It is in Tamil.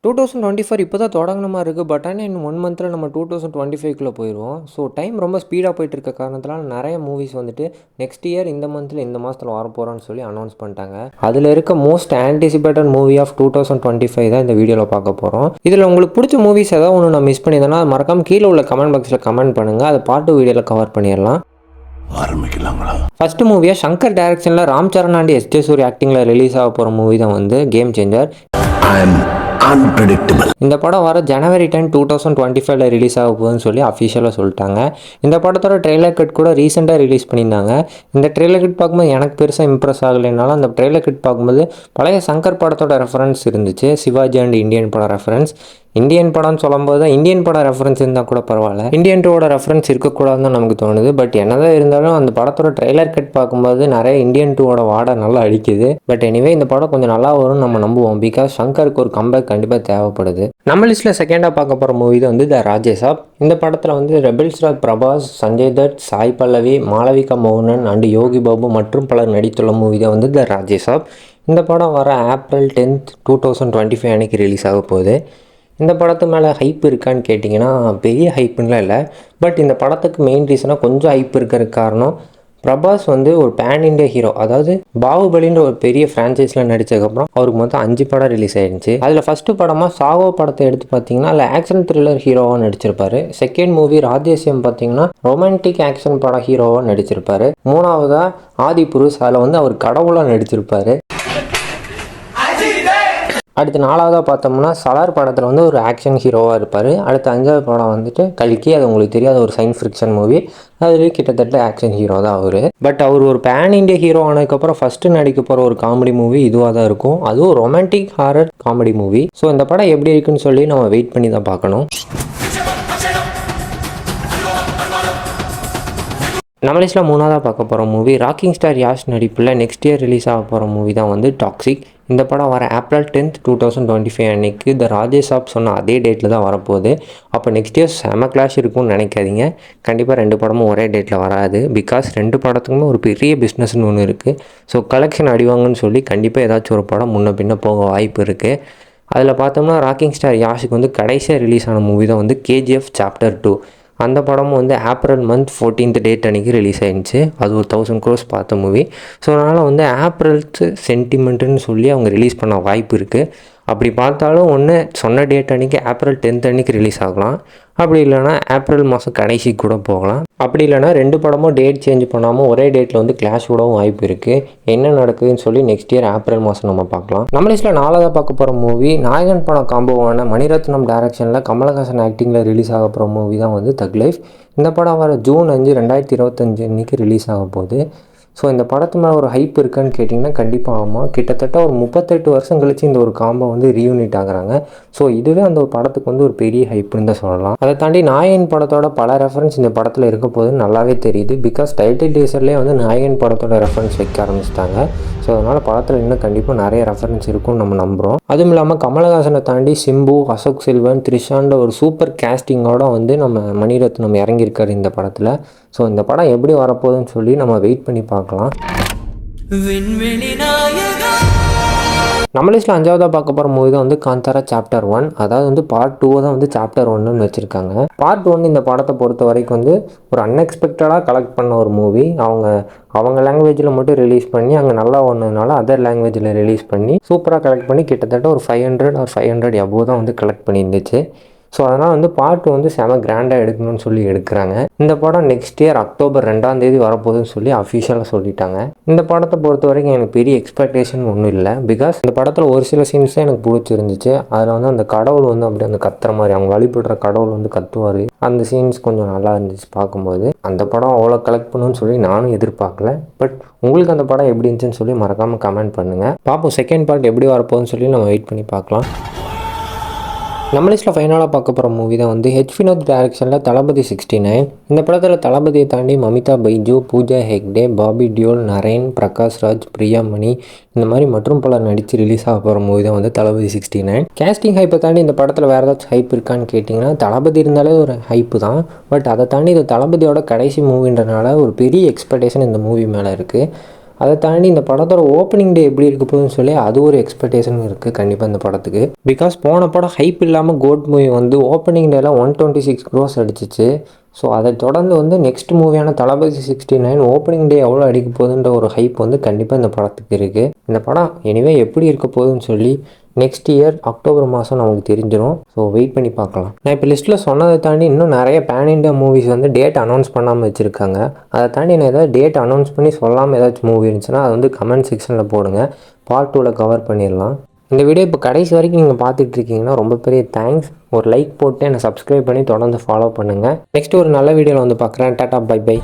2024 இப்போ தான் தொடங்குன மாரி இருக்குது. பட் ஆனால் இன்னும் 1 மந்த்தில் நம்ம 2025க்குள்ளே போயிடுவோம். ஸோ டைம் ரொம்ப ஸ்பீடாக போயிட்டுருக்க காரணத்தினால நிறைய மூவிஸ் வந்துட்டு நெக்ஸ்ட் இயர் இந்த மந்தில் இந்த மாதத்தில் வரப்போகிறோன்னு சொல்லி அனௌன்ஸ் பண்ணிட்டாங்க. அதில் இருக்க மோஸ்ட் ஆன்டிசிபேட்டட் மூவி ஆஃப் 2025 தான் இந்த வீடியோவில் பார்க்க போகிறோம். இதில் உங்களுக்கு பிடிச்ச மூவிஸ் ஏதாவது ஒன்று நான் மிஸ் பண்ணியிருந்தேன்னா மறக்காம கீழே உள்ள கமெண்ட் பாக்ஸில் கமெண்ட் பண்ணுங்கள். அதை பார்த்து வீடியோவில் கவர் பண்ணிடலாம். ஆரம்பிக்கலாங்களா? ஃபர்ஸ்ட் மூவியாக சங்கர் டைரக்ஷனில் Ram Charan and S J Suryah ஆக்டிங்கில் ரிலீஸ் ஆக போகிற மூவி தான் வந்து கேம் சேஞ்சர். Unpredictable. இந்த படம் வர ஜனவரி 10, 2025 ரிலீஸ் ஆக போகுதுன்னு சொல்லி அஃபிஷியலாக சொல்லிட்டாங்க. இந்த படத்தோட ட்ரெய்லர் கட் கூட ரீசெண்டாக ரிலீஸ் பண்ணியிருந்தாங்க. இந்த ட்ரெய்லர் கட் பார்க்கும்போது எனக்கு பெருசாக இம்ப்ரெஸ் ஆகலைனாலும் அந்த ட்ரெய்லர் கட் பார்க்கும்போது பழைய சங்கர் படத்தோட ரெஃபரன்ஸ் இருந்துச்சு. சிவாஜி அண்ட் இந்தியன் படம் ரெஃபரன்ஸ். இந்தியன் படம்னு சொல்லும்போது தான் இந்தியன் படம் ரெஃபரன்ஸ் இருந்தால் கூட பரவாயில்ல, இந்தியன் டூவோட ரெஃபரன்ஸ் இருக்கக்கூடாதுன்னு தான் நமக்கு தோணுது. பட் என்னதான் இருந்தாலும் அந்த படத்தோட ட்ரெய்லர் கட் பார்க்கும்போது நிறைய இந்தியன் டூவோட வாடை நல்லா அடிக்குது. பட் எனிவே இந்த படம் கொஞ்சம் நல்லா வரும்னு நம்ம நம்புவோம். பிகாஸ் சங்கருக்கு ஒரு கம்பேக் கண்டிப்பாக தேவைப்படுது. நம்ம லிஸ்ட்டில் செகண்டாக பார்க்க போகிற மூவி தான் வந்து த ராஜேசாப். இந்த படத்தில் வந்து ரெபல் ஸ்டார் பிரபாஸ், சஞ்சய் தட், சாய் பல்லவி, மாளவிகா மோகனன் அண்ட் யோகி பாபு மற்றும் பலர் நடித்துள்ள மூவி தான் வந்து த ராஜேசாப். இந்த படம் வர ஏப்ரல் 10, 2025 அன்னைக்கு ரிலீஸ் ஆக போகுது. இந்த படத்து மேலே ஹைப் இருக்கான்னு கேட்டிங்கன்னா பெரிய ஹைப்புன்னெலாம் இல்லை. பட் இந்த படத்துக்கு மெயின் ரீசனாக கொஞ்சம் ஹைப் இருக்கிறதுக்கு காரணம் பிரபாஸ் வந்து ஒரு பேன் இண்டியா ஹீரோ. அதாவது பாகுபலின்ற ஒரு பெரிய ஃப்ரான்ச்சைஸில் நடித்ததுக்கப்புறம் அவருக்கு மொத்தம் 5 படம் ரிலீஸ் ஆகிடுச்சு. அதில் ஃபஸ்ட்டு படமாக சாவோ படத்தை எடுத்து பார்த்தீங்கன்னா அதில் ஆக்ஷன் த்ரில்லர் ஹீரோவாக நடிச்சிருப்பாரு. செகண்ட் மூவி ராஜேசியம் பார்த்தீங்கன்னா ரொமான்டிக் ஆக்ஷன் படம் ஹீரோவாக நடிச்சிருப்பாரு. மூணாவதாக ஆதி புருஷ், அதில் வந்து அவர் கடவுளாக நடிச்சிருப்பாரு. அடுத்து நாலாவதாக பார்த்தோம்னா சலார் படத்தில் வந்து ஒரு ஆக்ஷன் ஹீரோவாக இருப்பார். அடுத்து 5வது படம் வந்துட்டு கல்கி, அது உங்களுக்கு தெரியாத ஒரு சயின்ஸ் ஃபிக்ஷன் மூவி. அதுலேயும் கிட்டத்தட்ட ஆக்ஷன் ஹீரோ தான் அவர். பட் அவர் ஒரு பேன் இண்டியா ஹீரோ ஆனதுக்கப்புறம் ஃபஸ்ட்டு நடிக்க போகிற ஒரு காமெடி மூவி இதுவாக தான் இருக்கும். அதுவும் romantic horror comedy movie. So இந்த படம் எப்படி இருக்குன்னு சொல்லி நம்ம வெயிட் பண்ணி தான் பார்க்கணும். நம்ம லிஸ்ட்டில் மூணாவதாக பார்க்க போகிற மூவி ராக்கிங் ஸ்டார் யாஷ் நடிப்பில் நெக்ஸ்ட் இயர் ரிலீஸ் ஆக போகிற மூவி தான் வந்து டாக்ஸிக். இந்த படம் வர ஏப்ரல் 10, 2025 அன்னைக்கு த ராஜேசாப் சொன்ன அதே டேட்டில் தான் வரப்போகுது. அப்போ நெக்ஸ்ட் இயர் செம கிளாஷ் இருக்கும்னு நினைக்காதீங்க. கண்டிப்பாக 2 படமும் ஒரே டேட்டில் வராது. பிகாஸ் 2 படத்துக்குமே ஒரு பெரிய பிஸ்னஸ்னு ஒன்று இருக்குது. ஸோ கலெக்ஷன் அடிவாங்கன்னு சொல்லி கண்டிப்பாக ஏதாச்சும் ஒரு படம் முன்ன பின்ன போக வாய்ப்பு இருக்குது. அதில் பார்த்தோம்னா ராக்கிங் ஸ்டார் யாஷுக்கு வந்து கடைசியாக ரிலீஸ் ஆன மூவி தான் வந்து கேஜிஎஃப் சாப்டர் 2. அந்த படமும் வந்து ஏப்ரல் மந்த் 14th டேட் அன்றைக்கி ரிலீஸ் ஆகிடுச்சு. அது ஒரு 1000 crores பார்த்த மூவி. ஸோ அதனால் வந்து ஏப்ரல்த்து சென்டிமெண்ட்டுன்னு சொல்லி அவங்க ரிலீஸ் பண்ண வாய்ப்பு இருக்குது. அப்படி பார்த்தாலும் ஒன்று சொன்ன டேட் அன்றைக்கி ஏப்ரல் 10th அன்றைக்கி ரிலீஸ் ஆகலாம். அப்படி இல்லைனா ஏப்ரல் மாதம் கடைசிக்கு கூட போகலாம். அப்படி இல்லைனா 2 படமும் டேட் சேஞ்ச் பண்ணாமல் ஒரே டேட்டில் வந்து கிளாஷ் விடவும் வாய்ப்பு இருக்குது. என்ன நடக்குதுன்னு சொல்லி நெக்ஸ்ட் இயர் ஏப்ரல் மாதம் நம்ம பார்க்கலாம். நம்ம லிஸ்ட்டில் 4வது பார்க்க போகிற மூவி நாயகன் படம் காம்போவான மணிரத்னம் டைரக்ஷனில் கமலஹாசன் ஆக்டிங்கில் ரிலீஸ் ஆக போகிற மூவி தான் வந்து தக் லைஃப். இந்த படம் வர ஜூன் 5, 2025 அன்றைக்கி ரிலீஸ் ஆக போகுது. ஸோ இந்த படத்து மேலே ஒரு ஹைப் இருக்கான்னு கேட்டிங்கன்னா கண்டிப்பாக ஆமாம். கிட்டத்தட்ட ஒரு 38 வருஷம் கழிச்சு இந்த ஒரு காம்போ வந்து ரீயூனிட் ஆகுறாங்க. ஸோ இதுவே அந்த ஒரு படத்துக்கு வந்து ஒரு பெரிய ஹைப்புன்னு தான் சொல்லலாம். அதை தாண்டி நாயகன் படத்தோட பல ரெஃபரன்ஸ் இந்த படத்தில் இருக்க போதுன்னு நல்லாவே தெரியுது. பிகாஸ் டைட்டில் டீசர்லேயே வந்து நாயகன் படத்தோட ரெஃபரன்ஸ் வைக்க ஆரம்பிச்சிட்டாங்க. ஸோ அதனால் படத்தில் இன்னும் கண்டிப்பாக நிறைய ரெஃபரன்ஸ் இருக்கும்னு நம்ம நம்புகிறோம். அதுவும் இல்லாமல் கமலஹாசனை தாண்டி சிம்பு, அசோக் செல்வன், த்ரிஷாண்ட ஒரு சூப்பர் கேஸ்டிங்கோட வந்து நம்ம மணிரத்னம் இறங்கியிருக்காரு இந்த படத்தில். ஸோ இந்த படம் எப்படி வரப்போகுதுன்னு சொல்லி நம்ம வெயிட் பண்ணி பார்க்கலாம். நம்ம லிஸ்ட்டில் 5வதாக பார்க்க போகிற மூவி தான் வந்து காந்தாரா சாப்டர் 1. அதாவது வந்து பார்ட் 2 தான் வந்து சாப்டர் 1ன்னு வச்சுருக்காங்க. பார்ட் 1 இந்த படத்தை பொறுத்த வரைக்கும் வந்து ஒரு அன்எக்ஸ்பெக்டடாக கலெக்ட் பண்ண ஒரு மூவி. அவங்க லாங்குவேஜில் மட்டும் ரிலீஸ் பண்ணி அங்கே நல்லா ஒன்றுனால அதர் லாங்குவேஜில் ரிலீஸ் பண்ணி சூப்பராக கலெக்ட் பண்ணி கிட்டத்தட்ட ஒரு 500 above தான் வந்து கலெக்ட் பண்ணியிருந்துச்சு. ஸோ அதனால் வந்து பார்ட் வந்து செம கிராண்டாக எடுக்கணும்னு சொல்லி எடுக்கிறாங்க. இந்த படம் நெக்ஸ்ட் இயர் அக்டோபர் 2 வரப்போகுதுன்னு சொல்லி அஃபிஷியலாக சொல்லிட்டாங்க. இந்த படத்தை பொறுத்த வரைக்கும் எனக்கு பெரிய எக்ஸ்பெக்டேஷன் ஒன்றும் இல்லை. பிகாஸ் இந்த படத்தில் ஒரு சில சீன்ஸ் தான் எனக்கு பிடிச்சிருந்துச்சு. அதில் வந்து அந்த கடவுள் வந்து அப்படியே அந்த கத்துற மாதிரி அவங்க வழிபடுற கடவுள் வந்து கத்துவார். அந்த சீன்ஸ் கொஞ்சம் நல்லா இருந்துச்சு பார்க்கும்போது. அந்த படம் அவ்வளோ கலெக்ட் பண்ணணும்னு சொல்லி நானும் எதிர்பார்க்கல. பட் உங்களுக்கு அந்த படம் எப்படி இருந்துச்சுன்னு சொல்லி மறக்காமல் கமெண்ட் பண்ணுங்கள். பார்ப்போம் செகண்ட் பார்ட் எப்படி வரப்போகுதுன்னு சொல்லி நம்ம வெயிட் பண்ணி பார்க்கலாம். நம்ம லிஸ்ட்டில் ஃபைனலாக பார்க்க போகிற மூவி தான் வந்து ஹெச் வினோத் டைரக்ஷனில் தளபதி 69. இந்த படத்தில் தளபதியை தாண்டி மமிதா பைஜு, பூஜா ஹெக்டே, பாபி டியோல், நரேன், பிரகாஷ் ராஜ், பிரியா மணி இந்த மாதிரி மற்றும் பலர் நடித்து ரிலீஸ் ஆக போகிற மூவி தான் வந்து தளபதி 69. கேஸ்டிங் ஹைப்பை தாண்டி இந்த படத்தில் வேறு ஏதாச்சும் ஹைப் இருக்கான்னு கேட்டிங்கன்னா தளபதி இருந்தாலே ஒரு ஹைப்பு தான். பட் அதை தாண்டி இது தளபதியோட கடைசி மூவின்றனால ஒரு பெரிய எக்ஸ்பெக்டேஷன் இந்த மூவி மேலே இருக்குது. அதை தாண்டி இந்த படத்தோட ஓப்பனிங் டே எப்படி இருக்க போகுதுன்னு சொல்லி அது ஒரு எக்ஸ்பெக்டேஷன் இருக்குது கண்டிப்பாக இந்த படத்துக்கு. பிகாஸ் போன படம் ஹைப் இல்லாமல் கோட் மூவி வந்து ஓப்பனிங் டேல 126 crores அடிச்சிச்சு. ஸோ அதை தொடர்ந்து வந்து நெக்ஸ்ட் மூவியான தளபதி 69 ஓப்பனிங் டே எவ்வளோ அடிக்க போகுதுன்ற ஒரு ஹைப் வந்து கண்டிப்பாக இந்த படத்துக்கு இருக்குது. இந்த படம் எனிவே எப்படி இருக்க போகுதுன்னு சொல்லி நெக்ஸ்ட் இயர் அக்டோபர் மாதம் நமக்கு தெரிஞ்சிடும். ஸோ வெயிட் பண்ணி பார்க்கலாம். நான் இப்போ லிஸ்ட்டில் சொன்னதை தாண்டி இன்னும் நிறைய பேன் இண்டியா மூவிஸ் வந்து டேட் அனௌன்ஸ் பண்ணாமல் வச்சுருக்காங்க. அதை தாண்டி நான் ஏதாவது டேட் அனௌன்ஸ் பண்ணி சொல்லாமல் ஏதாச்சும் மூவி இருந்துச்சுன்னா அது வந்து கமெண்ட் செக்ஷனில் போடுங்க. பார்ட் 2ல் கவர் பண்ணிடலாம். இந்த வீடியோ இப்போ கடைசி வரைக்கும் நீங்கள் பார்த்துட்டு இருக்கீங்கன்னா ரொம்ப பெரிய தேங்க்ஸ். ஒரு லைக் போட்டு என்னை சப்ஸ்கிரைப் பண்ணி தொடர்ந்து ஃபாலோ பண்ணுங்கள். நெக்ஸ்ட் ஒரு நல்ல வீடியோவில் வந்து பார்க்குறேன். Tata bye by.